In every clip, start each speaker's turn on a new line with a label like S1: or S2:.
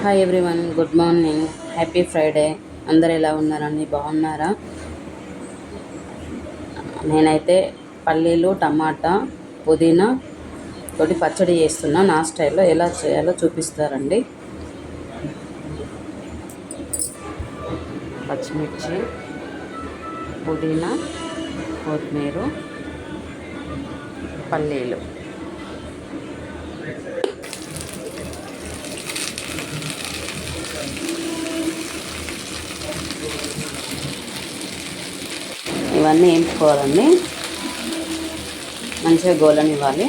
S1: Hi everyone, good morning, happy Friday. అందరు ఎలా ఉన్నారండి? బాగున్నారా? నేనైతే పల్లీలు, టమాటా, పుదీనా తోటి పచ్చడి చేస్తున్నా. నా స్టైల్లో ఎలా చేయాలో చూపిస్తారండి. పచ్చిమిర్చి, పుదీనా, కొత్తిమీర, పల్లీలు. ఇవన్నీ వేయించుకోవాలండి, మంచిగా గోలనివ్వాలి.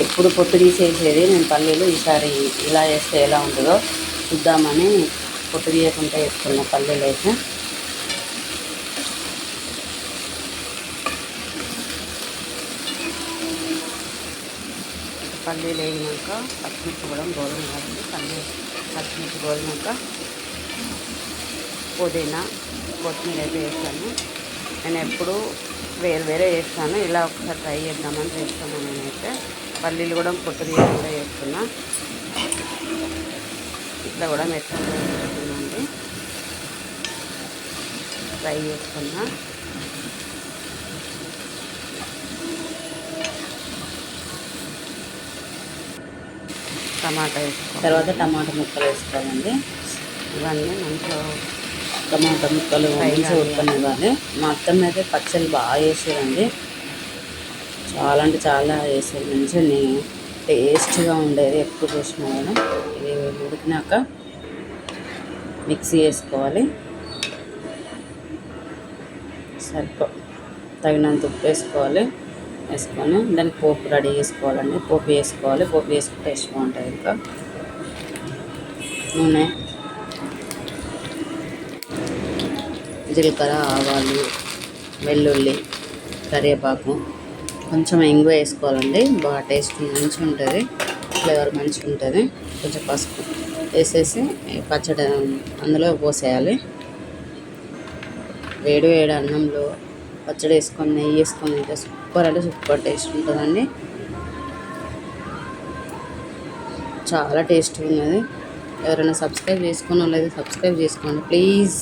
S1: ఎప్పుడు పొట్టు తీసేసేది నేను పల్లీలు, ఈసారి ఇలా వేస్తే ఎలా ఉంటుందో చూద్దామని పొట్టు తీయకుండా వేసుకున్న పల్లీలు అయితే. పల్లీలు వేగినాక పచ్చిమిర్చి కూడా గోలినాక పచ్చిమిర్చి గోలినాక పుదీనా, కొత్తిమీర అయితే వేస్తాను. నేను ఎప్పుడు వేరే వేస్తాను, ఇలా ఒకసారి ట్రై చేద్దామని చేస్తాను. నేనైతే పల్లీలు కూడా పొట్టు తీయకుండా వేస్తున్నా. ఇట్లా కూడా మెత్తగా వేస్తున్నాండి, ఫ్రై చేసుకున్నా. టమాటా వేసుకోవాలి, తర్వాత టమాటా ముక్కలు వేసుకోవాలండి. ఇవన్నీ మంచిగా టమాటా ముక్కలు మంచిగా ఉడకనివ్వాలి. మా అత్తమ్మ అయితే పచ్చళ్ళు బాగా వేసేదండి, చాలా అంటే చాలా వేసేది. మంచిగా టేస్ట్గా ఉండేది ఎప్పుడు చూసినా కూడా. ఇది ఉడికినాక మిక్సీ వేసుకోవాలి. తగినంత ఉప్పు వేసుకొని దానికి పోపు రెడీ చేసుకోవాలండి. పోపు వేసుకోవాలి, పోపు వేసుకుంటే టేస్ట్ బాగుంటుంది. ఇంకా నూనె, జీలకర్ర, ఆవాలు, వెల్లుల్లి, కరివేపాకు, కొంచెం ఇంగువ వేసుకోవాలండి. బాగా టేస్ట్ మంచిగా ఉంటుంది, ఫ్లేవర్ మంచిగా ఉంటుంది. కొంచెం పసుపు వేసేసి పచ్చడి అందులో పోసేయాలి. వేడి అన్నంలో పచ్చడి వేసుకొని నెయ్యి వేసుకొని తింటే సూపర్ అంటే సూపర్ టేస్ట్ ఉంటుందండి. చాలా టేస్ట్గా ఉన్నది. ఎవరైనా సబ్స్క్రైబ్ చేసుకున్న వాళ్ళైతే సబ్స్క్రైబ్ చేసుకోండి ప్లీజ్.